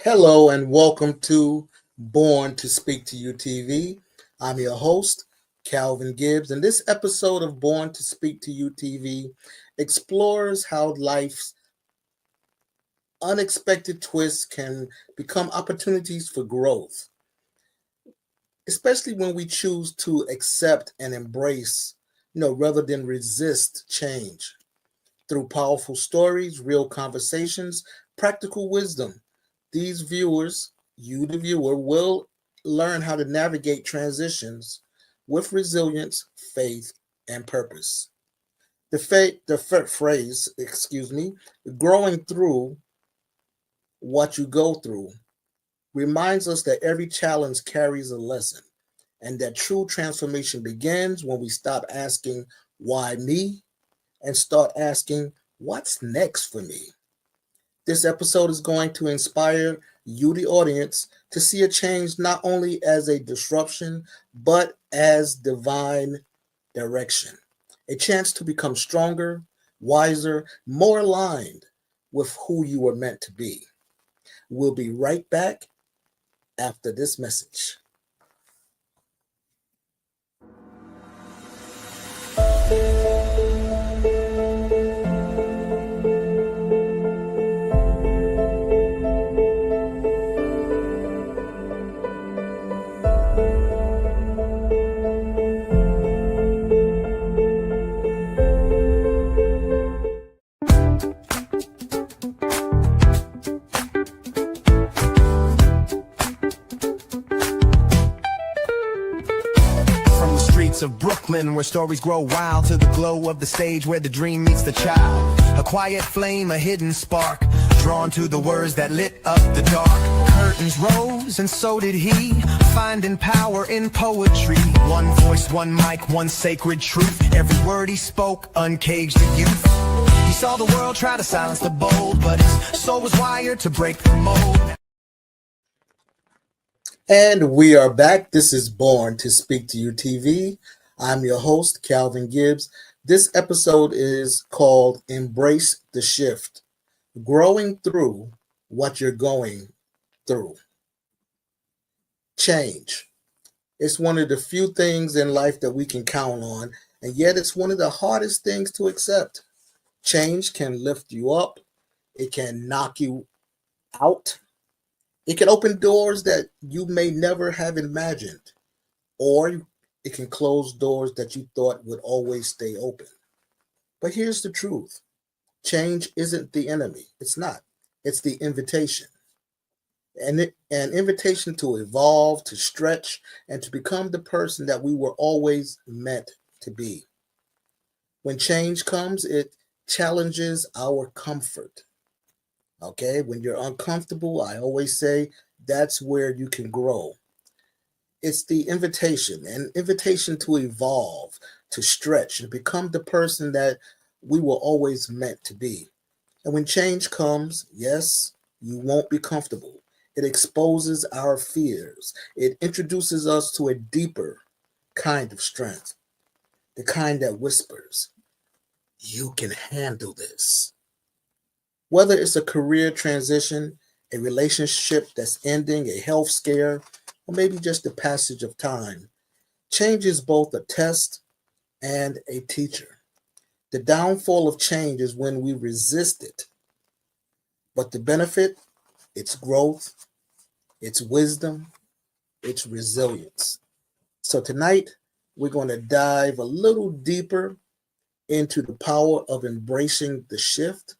Hello and welcome to Born to Speak to You TV. I'm your host, Calvin Gibbs, and this episode of Born to Speak to You TV explores how life's unexpected twists can become opportunities for growth, especially when we choose to accept and embrace, rather than resist change. Through powerful stories, real conversations, practical wisdom, these viewers, you the viewer, will learn how to navigate transitions with resilience, faith, and purpose. The phrase, growing through what you go through reminds us that every challenge carries a lesson and that true transformation begins when we stop asking, why me? And start asking, what's next for me? This episode is going to inspire you, the audience, to see a change not only as a disruption, but as divine direction. A chance to become stronger, wiser, more aligned with who you were meant to be. We'll be right back after this message. Of Brooklyn, where stories grow wild, to the glow of the stage where the dream meets the child. A quiet flame, a hidden spark, drawn to the words that lit up the dark. Curtains rose and so did he, finding power in poetry. One voice, one mic, one sacred truth. Every word he spoke uncaged the youth. He saw the world try to silence the bold, but his soul was wired to break the mold. And we are back. This is Born to Speak to You TV. I'm your host, Calvin Gibbs. This episode is called Embrace the Shift, growing through what you're going through. Change. It's one of the few things in life that we can count on, and yet it's one of the hardest things to accept. Change can lift you up. It can knock you out. It can open doors that you may never have imagined, or it can close doors that you thought would always stay open. But here's the truth. Change isn't the enemy. It's not. It's the invitation. An invitation to evolve, to stretch, and to become the person that we were always meant to be. When change comes, it challenges our comfort. Okay, when you're uncomfortable, I always say that's where you can grow. It's the invitation, an invitation to evolve, to stretch, and become the person that we were always meant to be. And when change comes, yes, you won't be comfortable. It exposes our fears. It introduces us to a deeper kind of strength, the kind that whispers, you can handle this. Whether it's a career transition, a relationship that's ending, a health scare, or maybe just the passage of time, change is both a test and a teacher. The downfall of change is when we resist it. But the benefit, it's growth, it's wisdom, it's resilience. So tonight, we're going to dive a little deeper into the power of embracing the shift,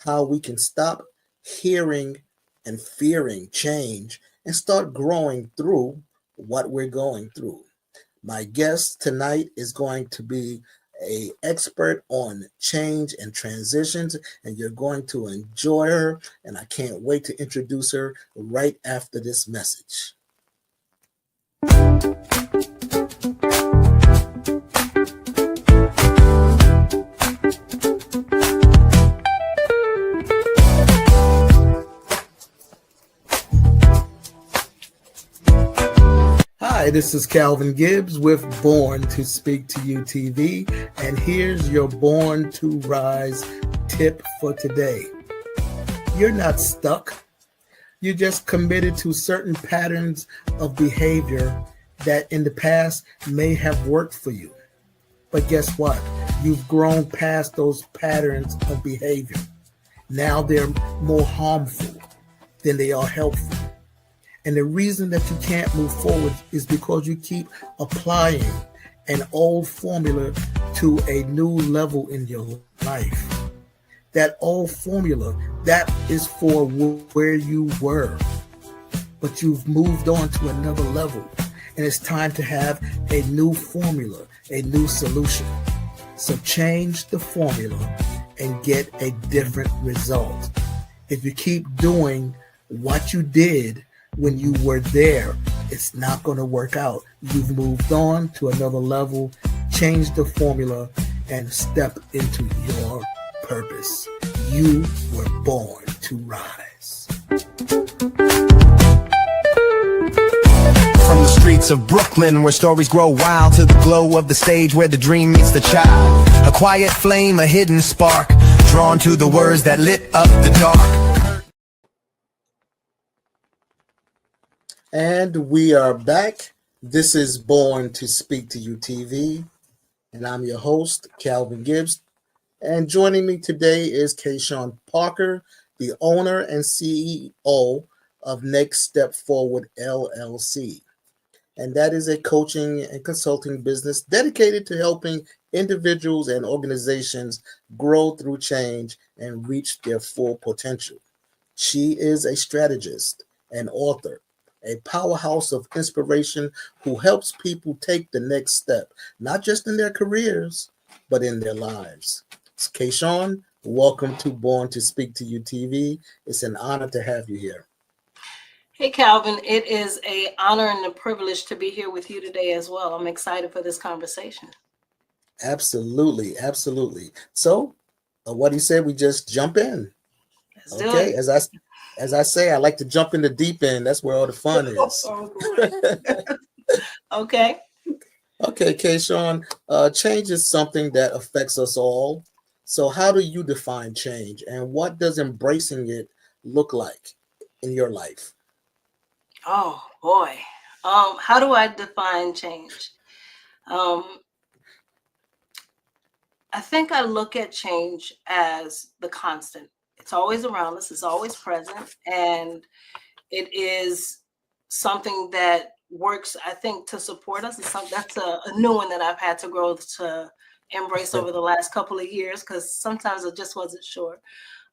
how we can stop hearing and fearing change and start growing through what we're going through. My guest tonight is going to be an expert on change and transitions, and you're going to enjoy her, and I can't wait to introduce her right after this message. Hi, this is Calvin Gibbs with Born to Speak to You TV, and here's your Born to Rise tip for today. You're not stuck. You just committed to certain patterns of behavior that in the past may have worked for you. But guess what? You've grown past those patterns of behavior. Now they're more harmful than they are helpful. And the reason that you can't move forward is because you keep applying an old formula to a new level in your life. That old formula, that is for where you were. But you've moved on to another level. And it's time to have a new formula, a new solution. So change the formula and get a different result. If you keep doing what you did when you were there, it's not going to work out. You've moved on to another level, change the formula, and step into your purpose. You were born to rise. From the streets of Brooklyn, where stories grow wild, to the glow of the stage where the dream meets the child. A quiet flame, a hidden spark, drawn to the words that lit up the dark. And we are back. This is Born to Speak to You TV, and I'm your host, Calvin Gibbs. And joining me today is Kashaun Parker, the owner and CEO of Next Step Forward LLC. And that is a coaching and consulting business dedicated to helping individuals and organizations grow through change and reach their full potential. She is a strategist, an author, a powerhouse of inspiration who helps people take the next step, not just in their careers, but in their lives. Kashaun, welcome to Born to Speak to You TV. It's an honor to have you here. Hey, Calvin, it is an honor and a privilege to be here with you today as well. I'm excited for this conversation. Absolutely, absolutely. So, what he said, we just jump in. Let's do it. As I say, I like to jump in the deep end. That's where all the fun is. Okay. Okay, Kashaun, change is something that affects us all. So how do you define change, and what does embracing it look like in your life? Oh, boy. How do I define change? I think I look at change as the constant. It's always around us. It's always present. And it is something that works, I think, to support us. That's a new one that I've had to grow to embrace over the last couple of years, because sometimes I just wasn't sure.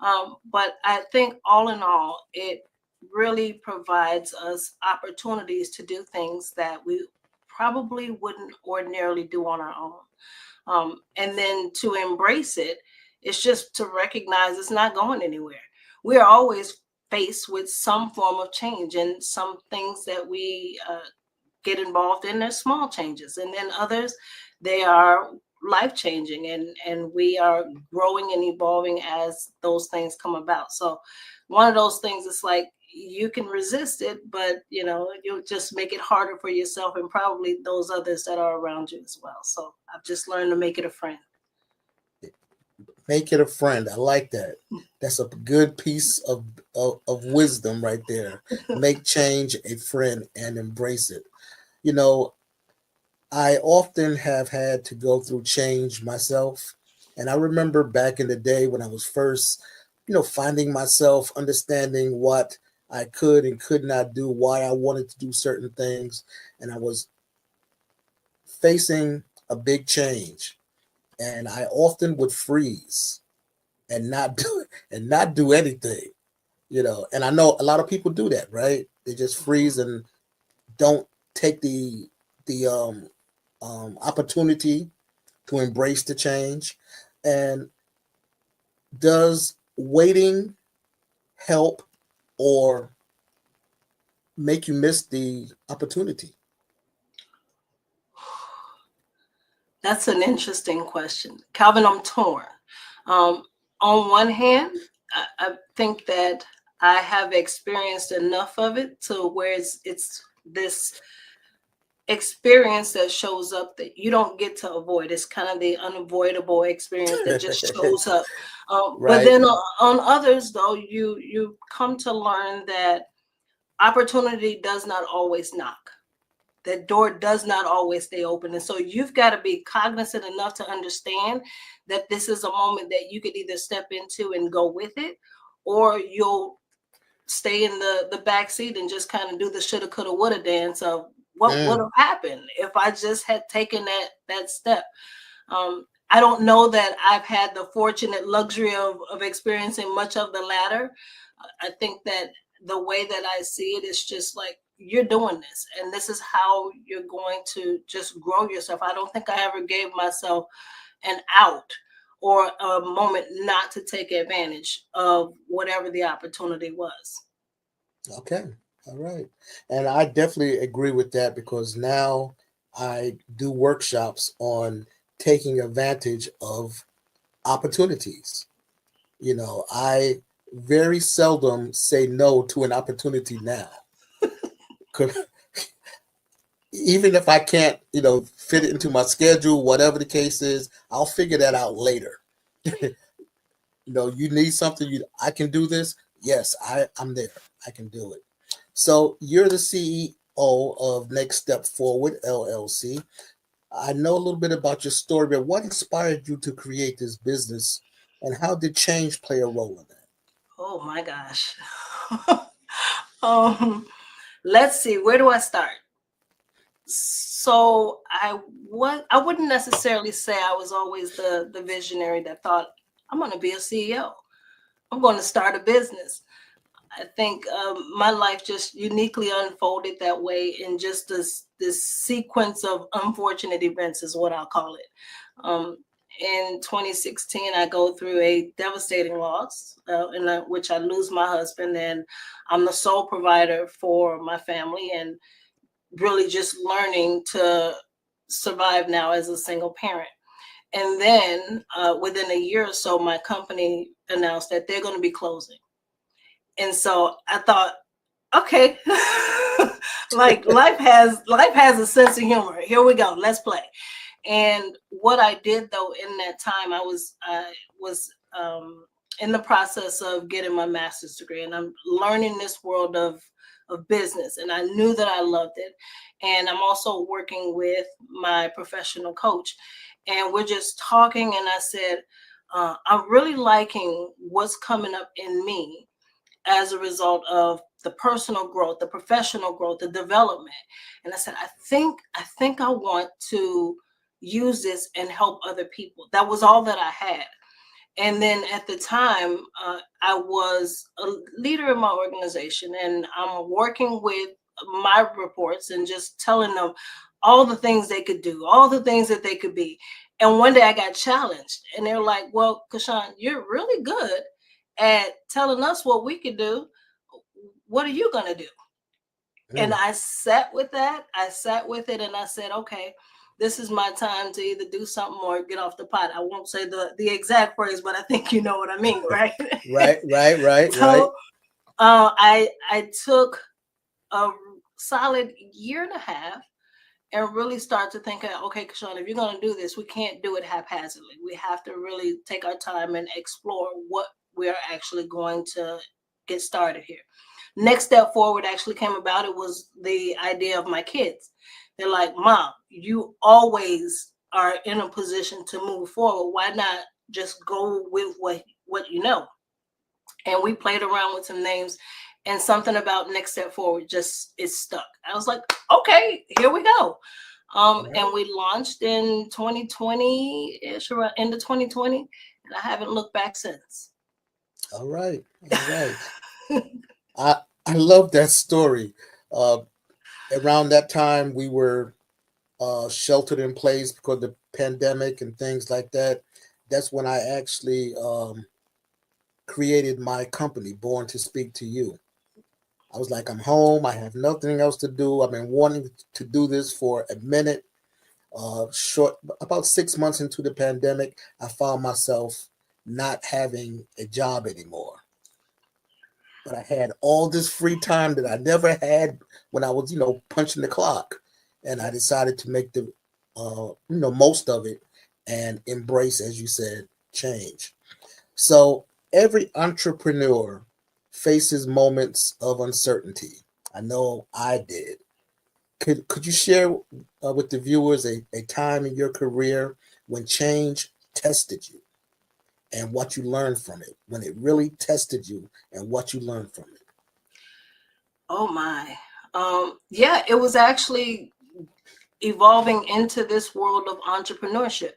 But I think all in all, it really provides us opportunities to do things that we probably wouldn't ordinarily do on our own. And then to embrace it, it's just to recognize it's not going anywhere. We are always faced with some form of change, and some things that we get involved in, they're small changes, and then others, they are life-changing, and we are growing and evolving as those things come about. So one of those things is like, you can resist it, but you'll just make it harder for yourself and probably those others that are around you as well. So I've just learned to make it a friend. Make it a friend. I like that. That's a good piece of wisdom right there. Make change a friend and embrace it. I often have had to go through change myself. And I remember back in the day when I was first, finding myself, understanding what I could and could not do, why I wanted to do certain things. And I was facing a big change. And I often would freeze and not do anything, And I know a lot of people do that, right? They just freeze and don't take the opportunity to embrace the change. And does waiting help or make you miss the opportunity? That's an interesting question, Calvin. I'm torn. On one hand, I think that I have experienced enough of it to where it's this experience that shows up that you don't get to avoid. It's kind of the unavoidable experience that just shows up. Right. But then on others, though, you come to learn that opportunity does not always knock. That door does not always stay open. And so you've got to be cognizant enough to understand that this is a moment that you could either step into and go with it, or you'll stay in the back seat and just kind of do the shoulda, coulda, woulda dance of what would have happened if I just had taken that step. I don't know that I've had the fortunate luxury of experiencing much of the latter. I think that the way that I see it is just like, you're doing this, and this is how you're going to just grow yourself. I don't think I ever gave myself an out or a moment not to take advantage of whatever the opportunity was. Okay. All right. And I definitely agree with that because now I do workshops on taking advantage of opportunities. I very seldom say no to an opportunity now. Even if I can't, fit it into my schedule, whatever the case is, I'll figure that out later. You need something, I can do this. Yes, I'm there. I can do it. So you're the CEO of Next Step Forward LLC. I know a little bit about your story, but what inspired you to create this business, and how did change play a role in that? Oh my gosh. um, let's see, where do I start? So I wouldn't necessarily say I was always the visionary that thought I'm going to be a CEO. I'm going to start a business. I think my life just uniquely unfolded that way in just this sequence of unfortunate events is what I'll call it. In 2016, I go through a devastating loss in which I lose my husband, and I'm the sole provider for my family, and really just learning to survive now as a single parent. And then within a year or so, my company announced that they're going to be closing. And so I thought, okay, like life has a sense of humor. Here we go. Let's play. And what I did though in that time, I was in the process of getting my master's degree, and I'm learning this world of business, and I knew that I loved it. And I'm also working with my professional coach, and we're just talking. And I said, I'm really liking what's coming up in me as a result of the personal growth, the professional growth, the development. And I said, I think I want to use this and help other people. That was all that I had. And then at the time, I was a leader in my organization, and I'm working with my reports and just telling them all the things they could do, all the things that they could be. And one day I got challenged, and they're like, well, Kashaun, you're really good at telling us what we could do. What are you going to do? And Mm. I sat with that. I sat with it, and I said, okay, this is my time to either do something or get off the pot. I won't say the exact phrase, but I think you know what I mean, right? Right, right, right, right. So I took a solid year and a half and really start to think, okay, Kashaun, if you're going to do this, we can't do it haphazardly. We have to really take our time and explore what we're actually going to get started here. Next step forward actually came about. It was the idea of my kids. They're like, Mom, you always are in a position to move forward. Why not just go with what you know? And we played around with some names, and something about next step forward just it stuck. I was like, okay, here we go. Right. And we launched in 2020-ish, around end of 2020, and I haven't looked back since. All right. All right. I love that story. Uh, Around that time, we were sheltered in place because of the pandemic and things like that. That's when I actually created my company, Born to Speak to You. I was like, I'm home. I have nothing else to do. I've been wanting to do this for a minute. Short, about 6 months into the pandemic, I found myself not having a job anymore. But I had all this free time that I never had when I was, punching the clock. And I decided to make most of it and embrace, as you said, change. So every entrepreneur faces moments of uncertainty. I know I did. Could you share with the viewers a time in your career when change tested you and what you learned from it? When it really tested you and what you learned from it? Oh my. Yeah, it was actually evolving into this world of entrepreneurship.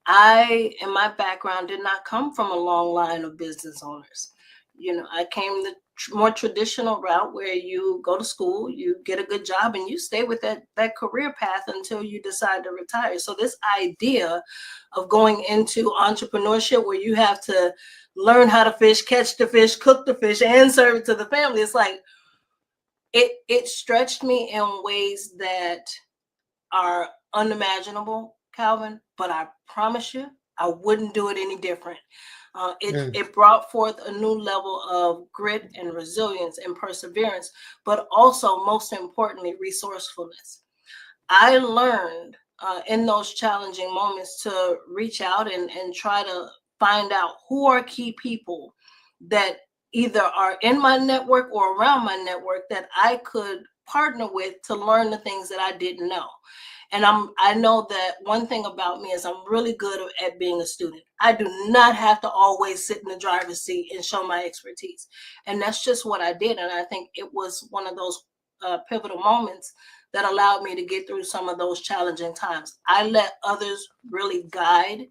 I, in my background, did not come from a long line of business owners. You know, I came the more traditional route where you go to school, you get a good job, and you stay with that career path until you decide to retire. So this idea of going into entrepreneurship where you have to learn how to fish, catch the fish, cook the fish, and serve it to the family, it's like it stretched me in ways that are unimaginable, Calvin, but I promise you, I wouldn't do it any different. Mm, It brought forth a new level of grit and resilience and perseverance, but also, most importantly, resourcefulness. I learned in those challenging moments to reach out and try to find out who are key people that either are in my network or around my network that I could partner with to learn the things that I didn't know. And I know that one thing about me is I'm really good at being a student. I do not have to always sit in the driver's seat and show my expertise. And that's just what I did. And I think it was one of those pivotal moments that allowed me to get through some of those challenging times. I let others really guide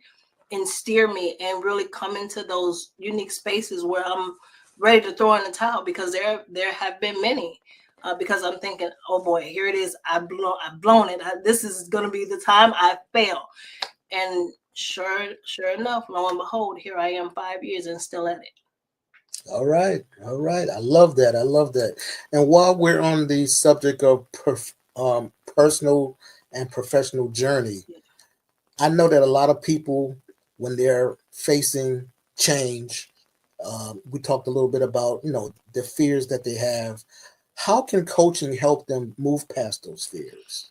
and steer me and really come into those unique spaces where I'm ready to throw in the towel, because there have been many. Because I'm thinking, oh boy, here it is. I've blown it. This is going to be the time I fail. And sure enough, lo and behold, here I am 5 years and still at it. all right, all right. I love that. I love that. And while we're on the subject of personal and professional journey, I know that a lot of people, when they're facing change, we talked a little bit about, the fears that they have. How can coaching help them move past those fears?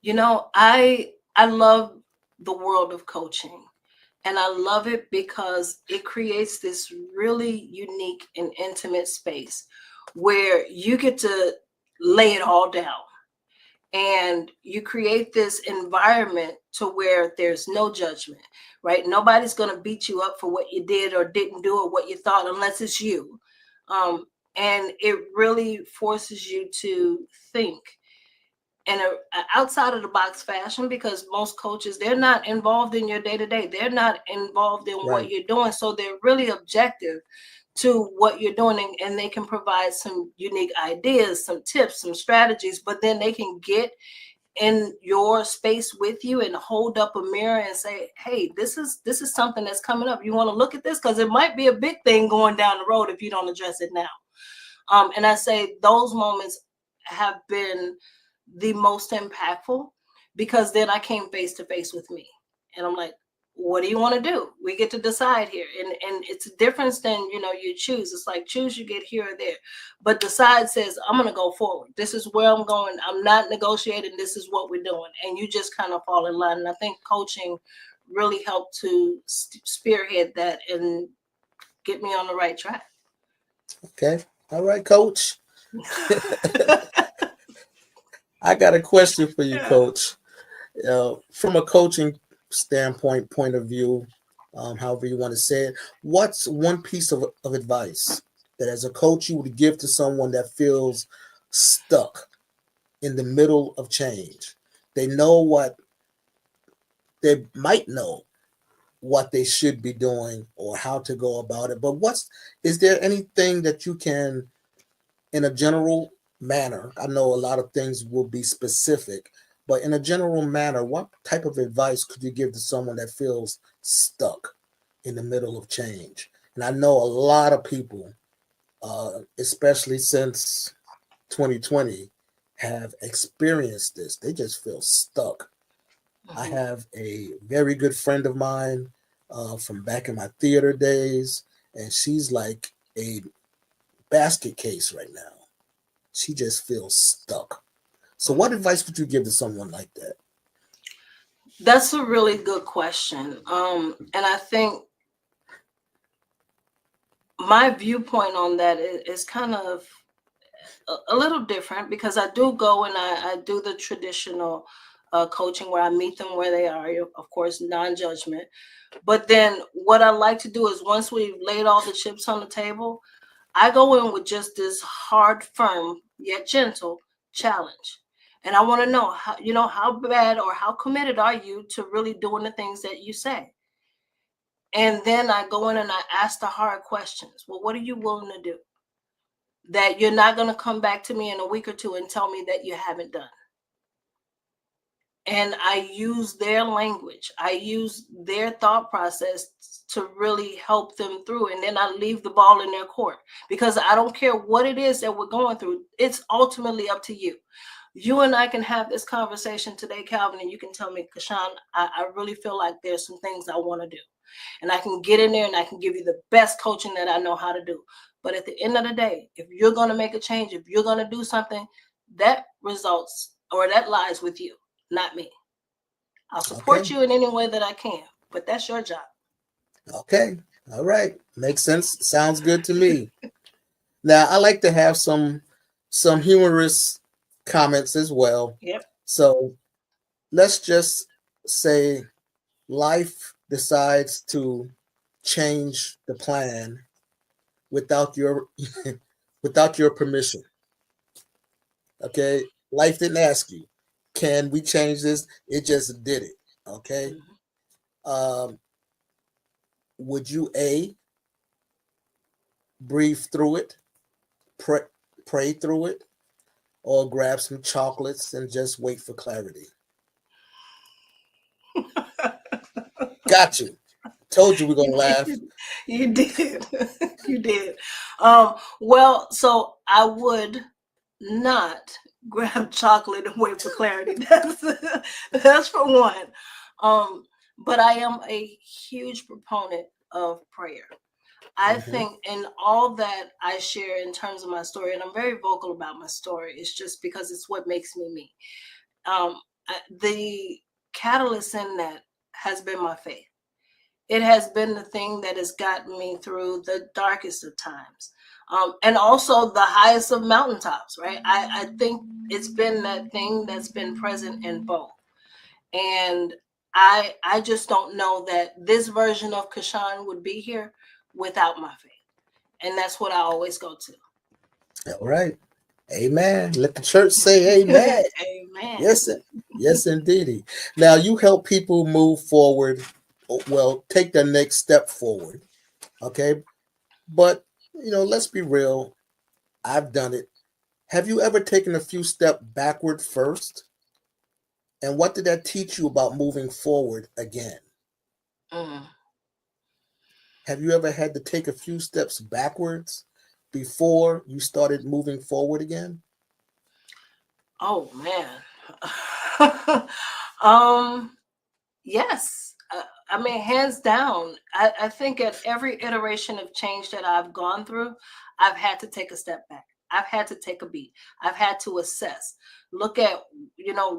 You know, I love the world of coaching. And I love it because it creates this really unique and intimate space where you get to lay it all down, and you create this environment to where there's no judgment, right? Nobody's going to beat you up for what you did or didn't do or what you thought, unless it's you. Um, and it really forces you to think in a outside of the box fashion, because most coaches, they're not involved in your day to day. They're not involved in what Right, you're doing, so they're really objective to what you're doing, and they can provide some unique ideas, some tips, some strategies, but then they can get in your space with you and hold up a mirror and say, hey, this is something that's coming up. You want to look at this, because it might be a big thing going down the road if you don't address it now. And I say those moments have been the most impactful, because then I came face to face with me, and I'm like, what do you want to do? We get to decide here. And it's a difference than, you choose. It's like choose, you get here or there. But decide says, I'm going to go forward. This is where I'm going. I'm not negotiating. This is what we're doing. And you just kind of fall in line. And I think coaching really helped to spearhead that and get me on the right track. okay. All right, coach. I got a question for you, Yeah. coach. From a coaching standpoint, point of view, however you want to say it, what's one piece of advice that as a coach you would give to someone that feels stuck in the middle of change? They know what they might know what they should be doing or how to go about it, but is there anything that you can, in a general manner, I know a lot of things will be specific, but in a general manner, what type of advice could you give to someone that feels stuck in the middle of change? And I know a lot of people, especially since 2020, have experienced this. They just feel stuck. I Mhm. have a very good friend of mine from back in my theater days, and she's like a basket case right now. She just feels stuck. So, what Mhm. advice would you give to someone like that? That's a really good question. And I think, my viewpoint on that is kind of a little different, because I do go and I do the traditional coaching where I meet them where they are, of course, non-judgment. But then what I like to do is, once we've laid all the chips on the table, I go in with just this hard, firm, yet gentle challenge. And I want to know how bad or how committed are you to really doing the things that you say? And then I go in and I ask the hard questions. Well, what are you willing to do that you're not going to come back to me in a week or two and tell me that you haven't done? And I use their language. I use their thought process to really help them through. And then I leave the ball in their court, because I don't care what it is that we're going through. It's ultimately up to you. You and I can have this conversation today, Calvin, and you can tell me, Kashaun, I really feel like there's some things I want to do. And I can get in there and I can give you the best coaching that I know how to do. But at the end of the day, if you're going to make a change, if you're going to do something, that results or that lies with you, not me. I'll support you in any way that I can, but that's your job. Okay. All right. Makes sense. Sounds good to me. Now, I like to have some humorous comments as well. Yep. So let's just say life decides to change the plan without your without your permission. Okay? Life didn't ask you, can we change this? It just did it. Okay? Um, would you breathe through it, pray through it, or grab some chocolates and just wait for clarity? Got you. Told you we're gonna laugh. You did. You did. Well, so I would not grab chocolate and wait for clarity. That's for one. But I am a huge proponent of prayer. I think in all that I share in terms of my story, and I'm very vocal about my story, it's just because it's what makes me me. The catalyst in that has been my faith. It has been the thing that has gotten me through the darkest of times. And also the highest of mountaintops, right? I think it's been that thing that's been present in both. And I just don't know that this version of Kashaun would be here without my faith. And that's what I always go to. All right. Amen. Let the church say amen. Amen. Yes, indeedy. Now you help people move forward. Well, take the next step forward. Okay. But, let's be real. I've done it. Have you ever taken a few steps backward first? And what did that teach you about moving forward again? Have you ever had to take a few steps backwards before you started moving forward again? Oh man. Yes. I mean, hands down. I think at every iteration of change that I've gone through, I've had to take a step back. I've had to take a beat. I've had to assess, look at,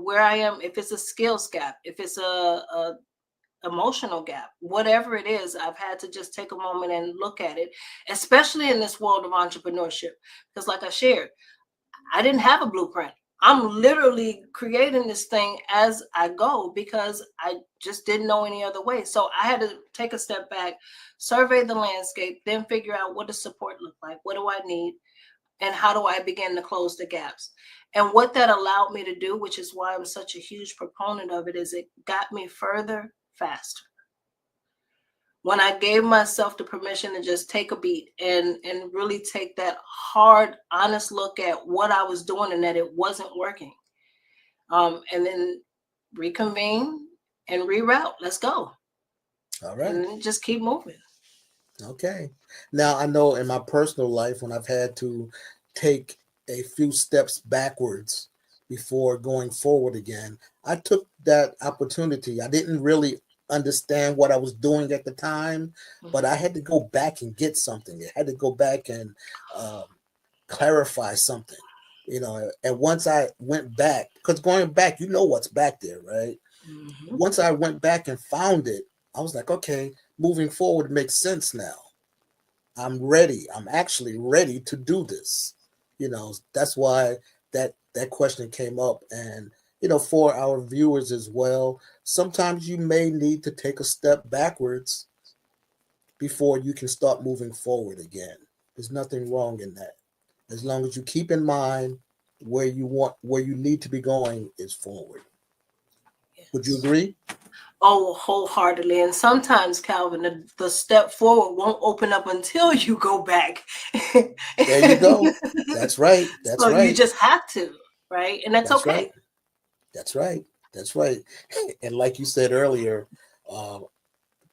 where I am. If it's a skills gap, if it's a emotional gap, whatever it is, I've had to just take a moment and look at it, especially in this world of entrepreneurship. Because like I shared, I didn't have a blueprint. I'm literally creating this thing as I go because I just didn't know any other way. So I had to take a step back, survey the landscape, then figure out what does support look like? What do I need? And how do I begin to close the gaps? And what that allowed me to do, which is why I'm such a huge proponent of it, is it got me further faster. When I gave myself the permission to just take a beat and really take that hard, honest look at what I was doing and that it wasn't working. And then reconvene and reroute. Let's go. All right. And then just keep moving. Okay. Now, I know in my personal life, when I've had to take a few steps backwards before going forward again, I took that opportunity. I didn't really understand what I was doing at the time, but I had to go back and get something. I had to go back and clarify something, and once I went back, because going back, what's back there, right? Once I went back and found it, I was like, okay, moving forward makes sense now. I'm ready. I'm actually ready to do this. That's why that question came up. And for our viewers as well, sometimes you may need to take a step backwards before you can start moving forward again. There's nothing wrong in that. As long as you keep in mind where you need to be going is forward. Would you Yes. agree? Oh, wholeheartedly. And sometimes, Calvin, the step forward won't open up until you go back. There you go. That's right. That's So you right. just have to, right? And that's That's right. okay. That's right. That's right. And like you said earlier, I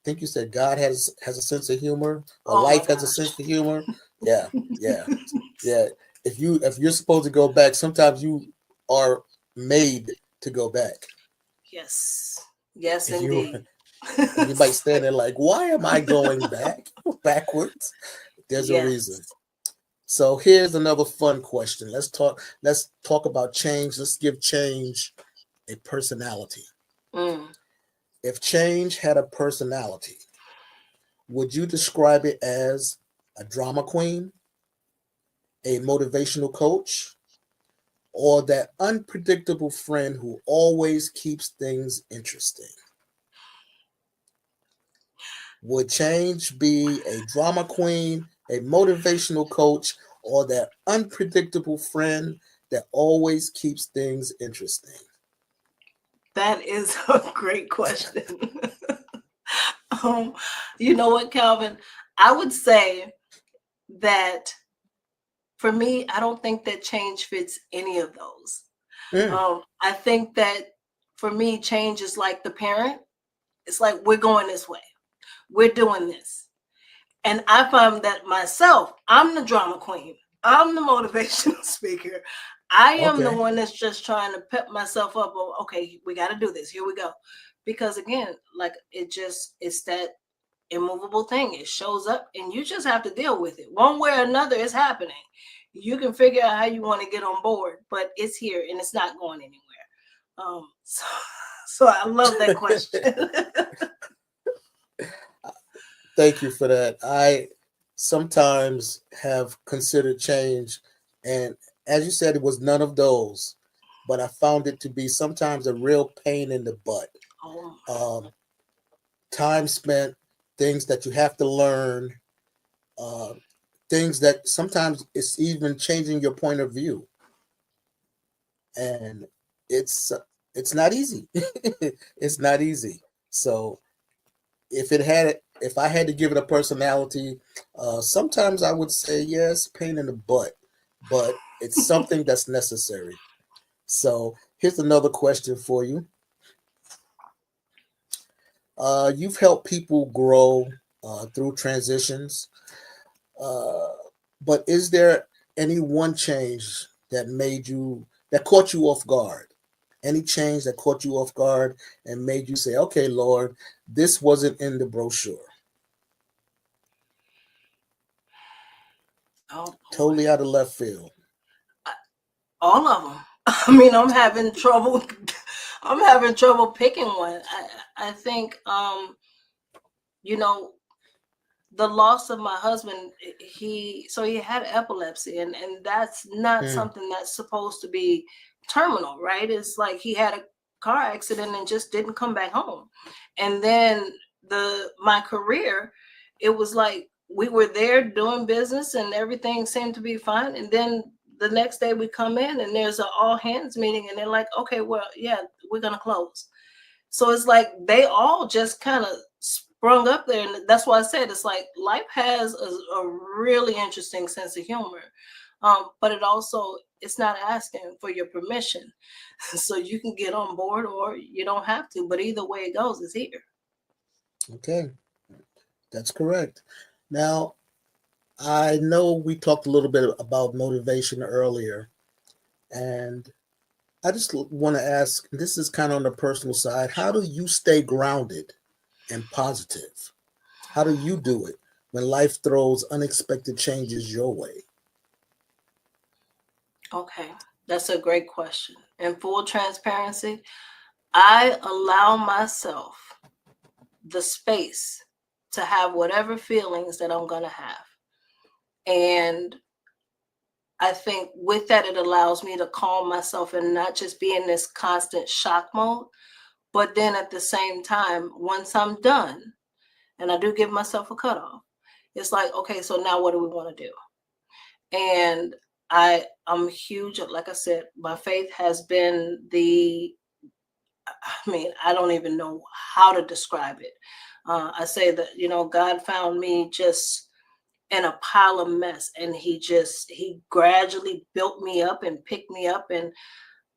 think you said God has a sense of humor, or Oh my life has a gosh. sense of humor. Yeah, yeah, yeah. If you're supposed to go back, sometimes you are made to go back. Yes. Yes, And you indeed. and you might stand there like, why am I going back backwards? There's a reason. Yes. So here's another fun question. Let's talk about change. Let's give change a personality. Mm. If change had a personality, would you describe it as a drama queen, a motivational coach, or that unpredictable friend who always keeps things interesting? Would change be a drama queen, a motivational coach, or that unpredictable friend that always keeps things interesting? That is a great question. um, you know what, Calvin? I would say that for me, I don't think that change fits any of those. Mm, I think that for me, change is like the parent. It's like, we're going this way, we're doing this. And I find that myself, I'm the drama queen, I'm the motivational speaker. I am the okay. one that's just trying to pep myself up. Oh, okay, we got to do this. Here we go. Because again, like it's that immovable thing. It shows up and you just have to deal with it. One way or another, it's happening. You can figure out how you want to get on board, but it's here and it's not going anywhere. So, so I love that question. Thank you for that. I sometimes have considered change, and as you said, it was none of those, but I found it to be sometimes a real pain in the butt. Oh, Um, Time spent, things that you have to learn, uh, things that sometimes it's even changing your point of view, and it's it's not easy. It's not easy. So if I had to give it a personality, sometimes I would say yes, pain in the butt, but it's something that's necessary. So here's another question for you. You've helped people grow through transitions, uh, but is there any one change that caught you off guard? Any change that caught you off guard and made you say, "Okay, Lord, this wasn't in the brochure." oh boy. Totally out of left field. All of them. I mean, I'm having trouble. I'm having trouble picking one. I think you know, the loss of my husband, he had epilepsy, and that's not Mm, something that's supposed to be terminal, right? It's like he had a car accident and just didn't come back home. And then the my career, it was like we were there doing business and everything seemed to be fine. And then the next day we come in and there's an all hands meeting and they're like, okay, well, yeah, we're gonna close. So it's like they all just kind of sprung up there. And that's why I said it's like life has a really interesting sense of humor. But it also, it's not asking for your permission. So you can get on board or you don't have to. But either way it goes, it's here. okay, that's correct. Now, I know we talked a little bit about motivation earlier, and I just want to ask, this is kind of on the personal side, how do you stay grounded and positive? How do you do it when life throws unexpected changes your way? Okay. That's a great question. In full transparency, I allow myself the space to have whatever feelings that I'm going to have. And I think with that, it allows me to calm myself and not just be in this constant shock mode. But then at the same time, once I'm done, and I do give myself a cutoff, it's like, okay, so now what do we want to do? And I'm huge, like I said, my faith has been I don't even know how to describe it. I say that, God found me just in a pile of mess, and he gradually built me up and picked me up. And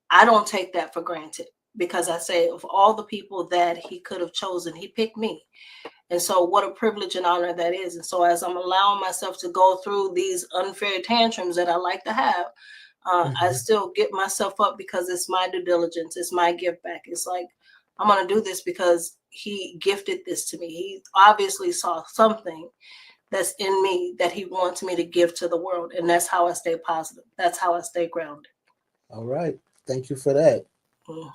I don't take that for granted, because I say, of all the people that he could have chosen, he picked me. And so what a privilege and honor that is. And so as I'm allowing myself to go through these unfair tantrums that I like to have, I still get myself up, because it's my due diligence. It's my give back. It's like, I'm going to do this because he gifted this to me. He obviously saw something that's in me that he wants me to give to the world. And that's how I stay positive. That's how I stay grounded. All right. Thank you for that.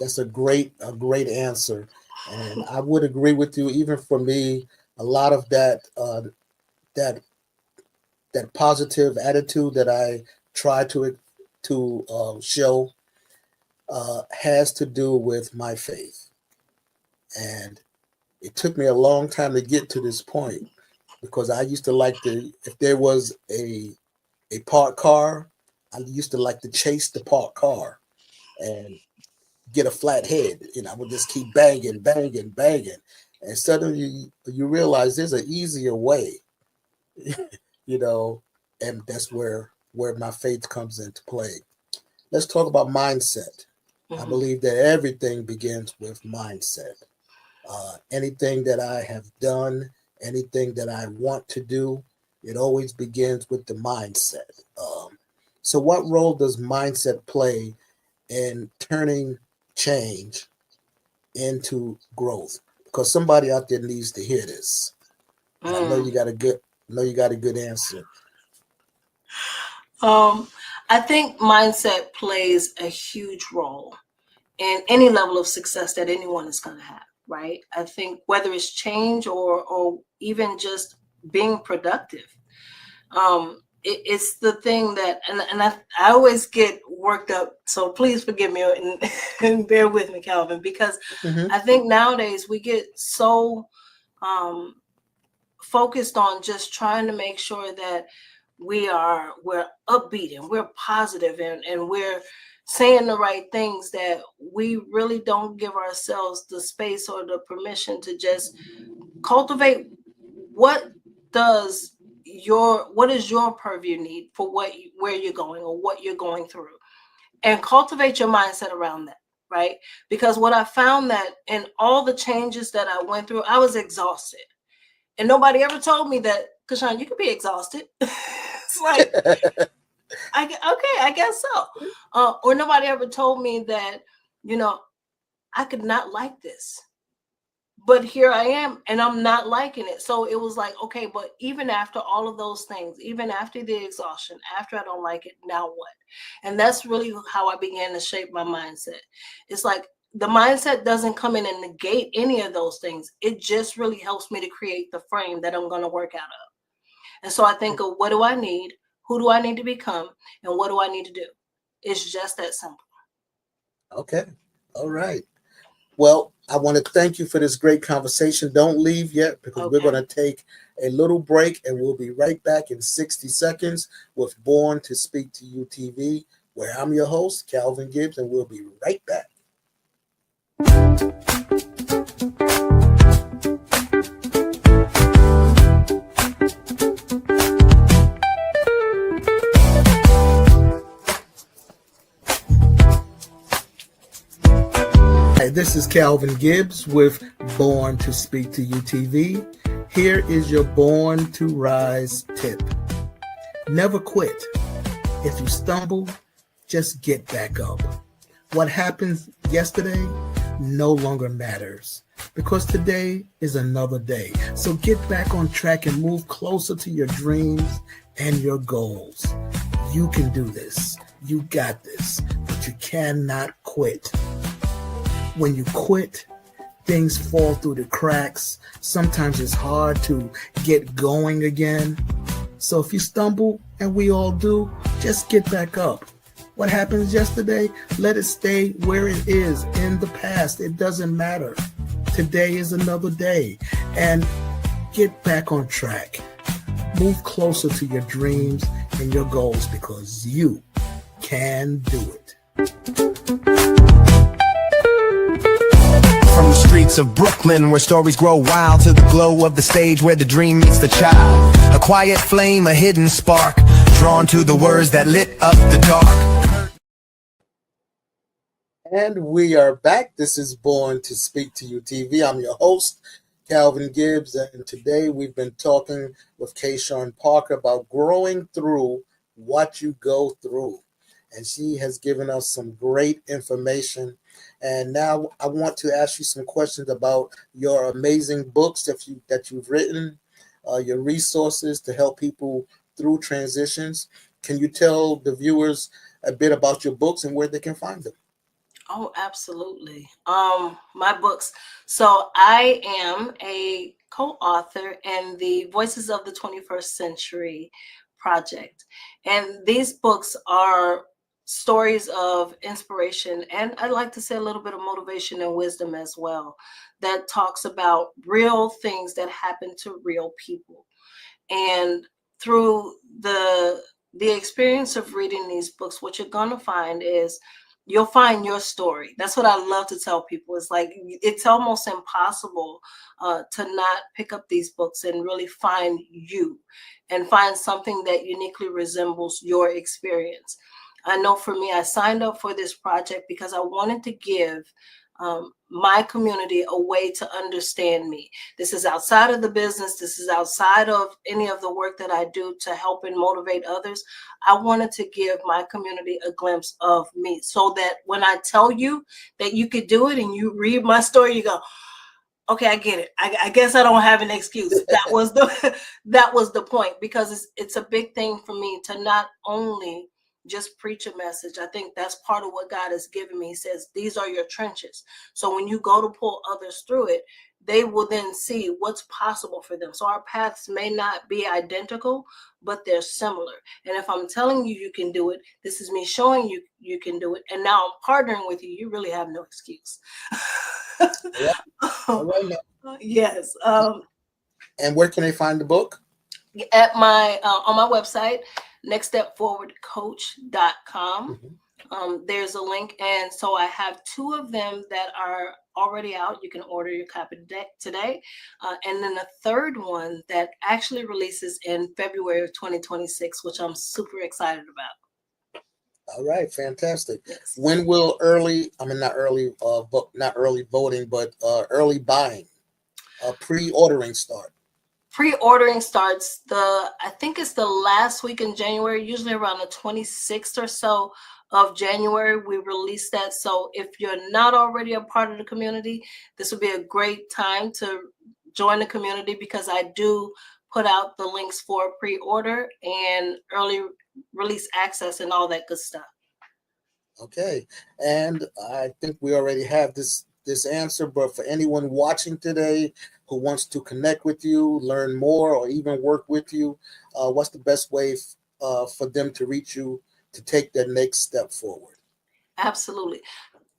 That's a great answer. And I would agree with you. Even for me, a lot of that positive attitude that I try to show has to do with my faith. And it took me a long time to get to this point, because I used to like if there was a parked car, I used to like to chase the parked car and get a flat head. I would just keep banging. And suddenly you realize there's an easier way, and that's where my faith comes into play. Let's talk about mindset. I believe that everything begins with mindset. Anything that I have done, anything that I want to do, it always begins with the mindset. So what role does mindset play in turning change into growth? Because somebody out there needs to hear this. And I know you got a good answer. I think mindset plays a huge role in any level of success that anyone is going to have, right? I think whether it's change or even just being productive, it's the thing that, and I always get worked up. So please forgive me and bear with me, Calvin, because I think nowadays we get so focused on just trying to make sure that we're upbeat and we're positive and we're saying the right things, that we really don't give ourselves the space or the permission to just cultivate what is your purview need for where you're going or what you're going through, and cultivate your mindset around that, right? Because what I found that in all the changes that I went through, I was exhausted. And nobody ever told me that, Kashaun, you could be exhausted. It's like, I guess so. Or nobody ever told me that, I could not like this. But here I am, and I'm not liking it. So it was like, okay, but even after all of those things, even after the exhaustion, after I don't like it, now what? And that's really how I began to shape my mindset. It's like, the mindset doesn't come in and negate any of those things. It just really helps me to create the frame that I'm going to work out of. And so I think of, what do I need? Who do I need to become? And what do I need to do? It's just that simple. Okay. All right. Well, I want to thank you for this great conversation. Don't leave yet, because we're going to take a little break, and we'll be right back in 60 seconds with Born to Speak to You TV, where I'm your host, Calvin Gibbs, and we'll be right back. Hi, this is Calvin Gibbs with Born to Speak to You TV. Here is your Born to Rise tip. Never quit. If you stumble, just get back up. What happened yesterday no longer matters, because today is another day. So get back on track and move closer to your dreams and your goals. You can do this. You got this, but you cannot quit. When you quit, things fall through the cracks. Sometimes it's hard to get going again. So if you stumble, and we all do, just get back up. What happened yesterday, let it stay where it is in the past. It doesn't matter. Today is another day. And get back on track. Move closer to your dreams and your goals because you can do it. From the streets of Brooklyn, where stories grow wild, to the glow of the stage where the dream meets the child. A quiet flame, a hidden spark, drawn to the words that lit up the dark. And we are back. This is Born to Speak to You TV. I'm your host, Calvin Gibbs, and today we've been talking with Kashaun Parker about growing through what you go through. And she has given us some great information. And now I want to ask you some questions about your amazing books that you've written, your resources to help people through transitions. Can you tell the viewers a bit about your books and where they can find them? Oh, absolutely. My books. So I am a co-author in the Voices of the 21st Century project. And these books are stories of inspiration, and I'd like to say a little bit of motivation and wisdom as well, that talks about real things that happen to real people. And through the experience of reading these books, what you're going to find is you'll find your story. That's what I love to tell people. It's like, it's almost impossible to not pick up these books and really find you and find something that uniquely resembles your experience. I know for me, I signed up for this project because I wanted to give my community a way to understand me. This is outside of the business. This is outside of any of the work that I do to help and motivate others. I wanted to give my community a glimpse of me so that when I tell you that you could do it and you read my story, you go, okay, I get it. I guess I don't have an excuse. That was the point, because it's a big thing for me to not only just preach a message. I think that's part of what God has given me. He says, these are your trenches. So when you go to pull others through it, they will then see what's possible for them. So our paths may not be identical, but they're similar. And if I'm telling you you can do it, this is me showing you you can do it. And now I'm partnering with you. You really have no excuse. Yeah. All right now. Yes. And where can they find the book? At my on my website, nextstepforwardcoach.com. There's a link, and so I have two of them that are already out. You can order your copy today, and then a third one that actually releases in February of 2026, which I'm super excited about. All right, fantastic. Yes. When will early voting, but early buying, pre-ordering start? Pre-ordering starts I think it's the last week in January, usually around the 26th or so of January, we release that. So if you're not already a part of the community, this would be a great time to join the community, because I do put out the links for pre-order and early release access and all that good stuff. Okay. And I think we already have this answer, but for anyone watching today who wants to connect with you, learn more, or even work with you, what's the best way for them to reach you to take their next step forward? Absolutely.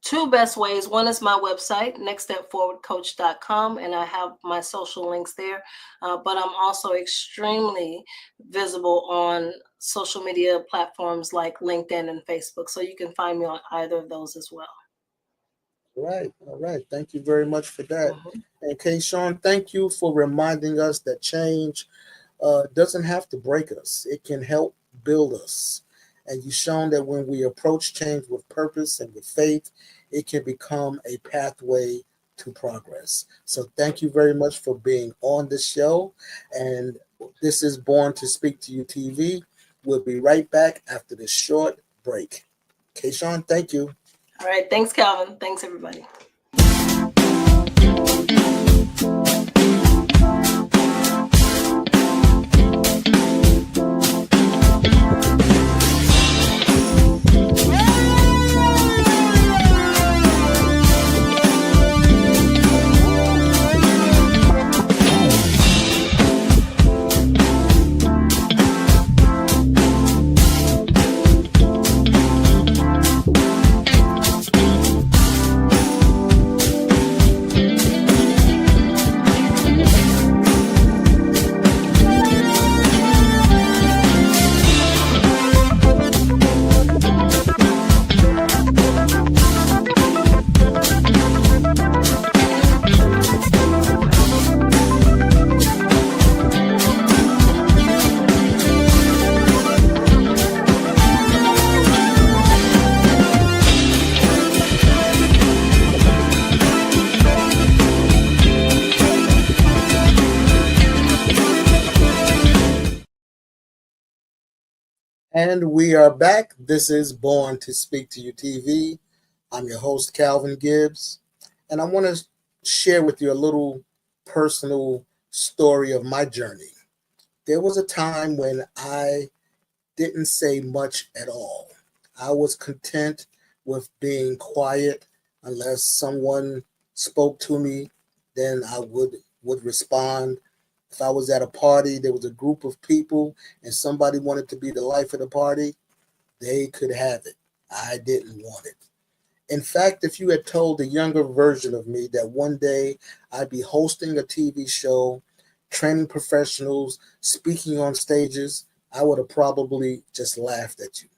Two best ways. One is my website, nextstepforwardcoach.com, and I have my social links there. But I'm also extremely visible on social media platforms like LinkedIn and Facebook. So you can find me on either of those as well. All right. Thank you very much for that. And Kashaun, thank you for reminding us that change doesn't have to break us. It can help build us. And you've shown that when we approach change with purpose and with faith, it can become a pathway to progress. So thank you very much for being on the show. And this is Born to Speak to You TV. We'll be right back after this short break. Kashaun, thank you. All right. Thanks, Calvin. Thanks, everybody. And we are back. This is Born to Speak to You TV. I'm your host, Calvin Gibbs. And I want to share with you a little personal story of my journey. There was a time when I didn't say much at all. I was content with being quiet unless someone spoke to me, then I would respond. If I was at a party, there was a group of people and somebody wanted to be the life of the party, they could have it. I didn't want it. In fact, if you had told the younger version of me that one day I'd be hosting a TV show, training professionals, speaking on stages, I would have probably just laughed at you,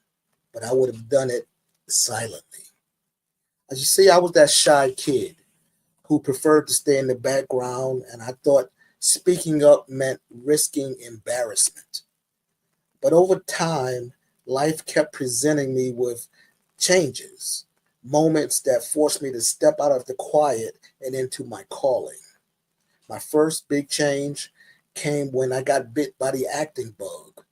but I would have done it silently. As you see, I was that shy kid who preferred to stay in the background, and I thought speaking up meant risking embarrassment. But over time, life kept presenting me with changes, moments that forced me to step out of the quiet and into my calling. My first big change came when I got bit by the acting bug.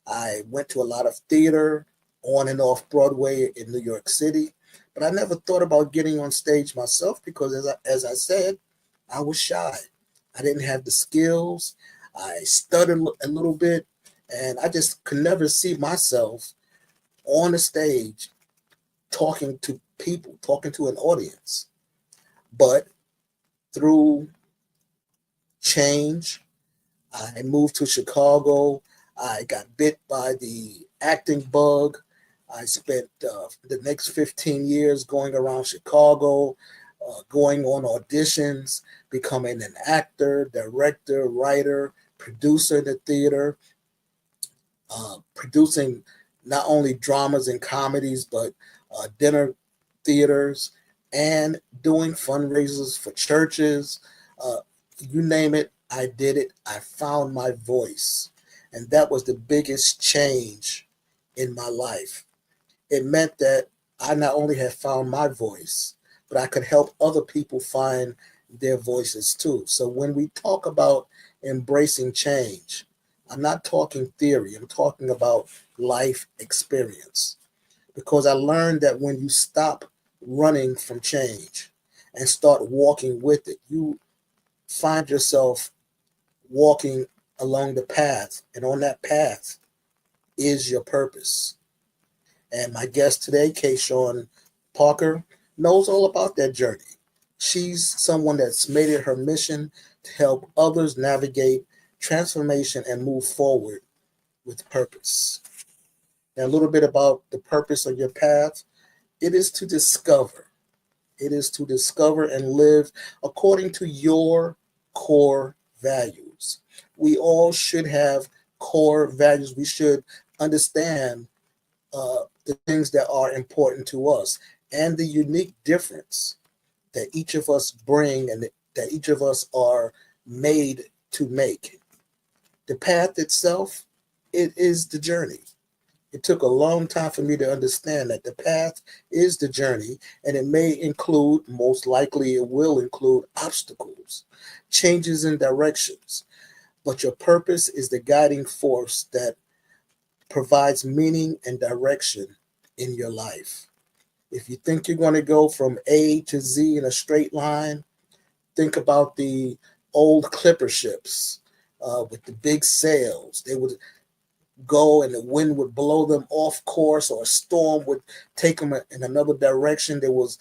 I went to a lot of theater on and off Broadway in New York City, but I never thought about getting on stage myself because, as I said, I was shy. I didn't have the skills. I stuttered a little bit, and I just could never see myself on the stage talking to people, talking to an audience. But through change, I moved to Chicago. I got bit by the acting bug. I spent the next 15 years going around Chicago, going on auditions, becoming an actor, director, writer, producer in the theater, producing not only dramas and comedies, but dinner theaters, and doing fundraisers for churches. Uh, you name it, I did it. I found my voice. And that was the biggest change in my life. It meant that I not only had found my voice, but I could help other people find their voices too. So when we talk about embracing change, I'm not talking theory, I'm talking about life experience. Because I learned that when you stop running from change and start walking with it, you find yourself walking along the path, and on that path is your purpose. And my guest today, Kashaun Parker, knows all about that journey. She's someone that's made it her mission to help others navigate transformation and move forward with purpose. Now, a little bit about the purpose of your path. It is to discover. It is to discover and live according to your core values. We all should have core values. We should understand the things that are important to us and the unique difference that each of us bring and that each of us are made to make. The path itself, it is the journey. It took a long time for me to understand that the path is the journey, and it may include, most likely, it will include obstacles, changes in directions. But your purpose is the guiding force that provides meaning and direction in your life. If you think you're going to go from A to Z in a straight line, think about the old clipper ships with the big sails. They would go and the wind would blow them off course, or a storm would take them in another direction. There was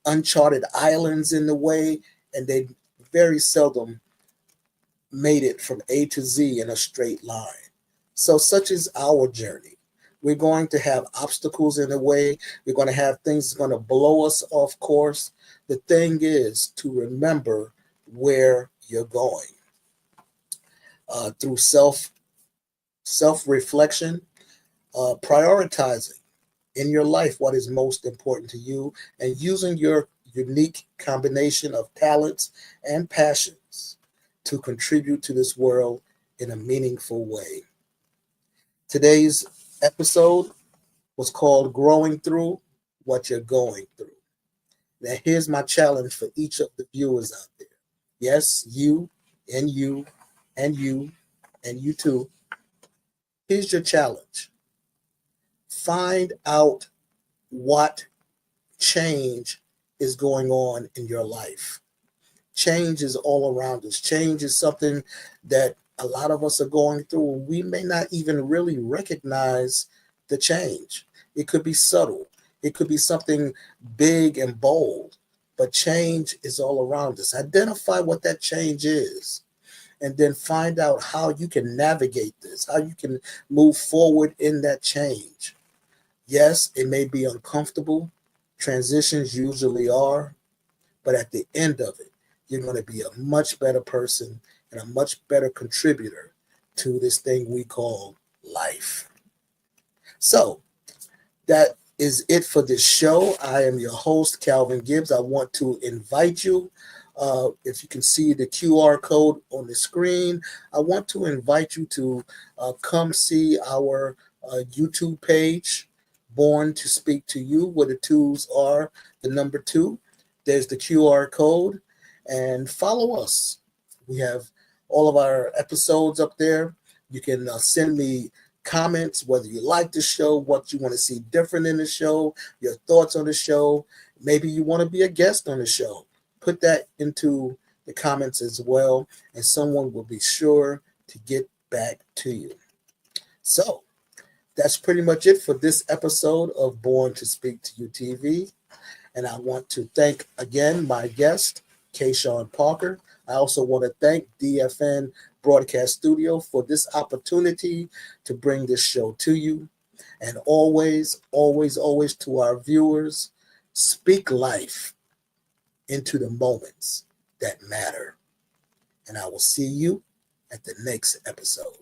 uncharted islands in the way, and they very seldom made it from A to Z in a straight line. So such is our journey. We're going to have obstacles in the way. We're going to have things that's going to blow us off course. The thing is to remember where you're going through self reflection, prioritizing in your life what is most important to you, and using your unique combination of talents and passions to contribute to this world in a meaningful way. Today's episode was called Growing Through What You're Going Through. Now, here's my challenge for each of the viewers out there. Yes, you and you and you and you too. Here's your challenge. Find out what change is going on in your life. Change is all around us. Change is something that a lot of us are going through, and we may not even really recognize the change. It could be subtle, it could be something big and bold, but change is all around us. Identify what that change is, and then find out how you can navigate this, how you can move forward in that change. Yes, it may be uncomfortable. Transitions usually are, but at the end of it, you're going to be a much better person and a much better contributor to this thing we call life. So that is it for this show. I am your host, Calvin Gibbs. I want to invite you, if you can see the QR code on the screen, I want to invite you to come see our YouTube page, Born to Speak to You, where the twos are the number 2. There's the QR code, and follow us. We have all of our episodes up there. You can send me comments, whether you like the show, what you want to see different in the show, your thoughts on the show. Maybe you want to be a guest on the show. Put that into the comments as well, and someone will be sure to get back to you. So that's pretty much it for this episode of Born to Speak to You TV. And I want to thank again my guest, Kashaun Parker. I also want to thank DFN Broadcast Studio for this opportunity to bring this show to you. And always, always, always to our viewers, speak life into the moments that matter. And I will see you at the next episode.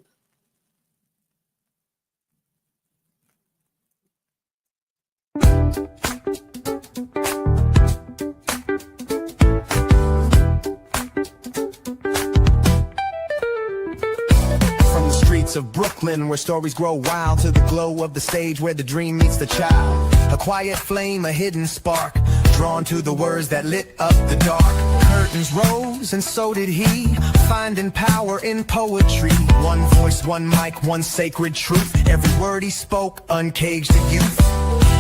Of Brooklyn, where stories grow wild, to the glow of the stage where the dream meets the child. A quiet flame, a hidden spark, drawn to the words that lit up the dark. Curtains rose and so did he, finding power in poetry. One voice, one mic, one sacred truth. Every word he spoke uncaged the youth.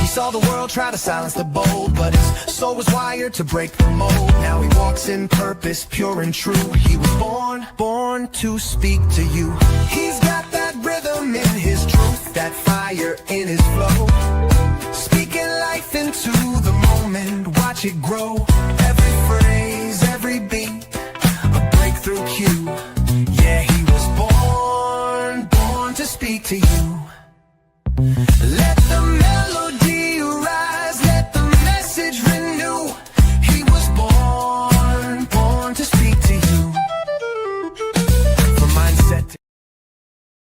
He saw the world try to silence the bold, but his soul was wired to break the mold. Now he walks in purpose, pure and true. He was born to speak to you. He's got that rhythm in his truth, that fire in his flow. Speaking life into the moment, watch it grow. Every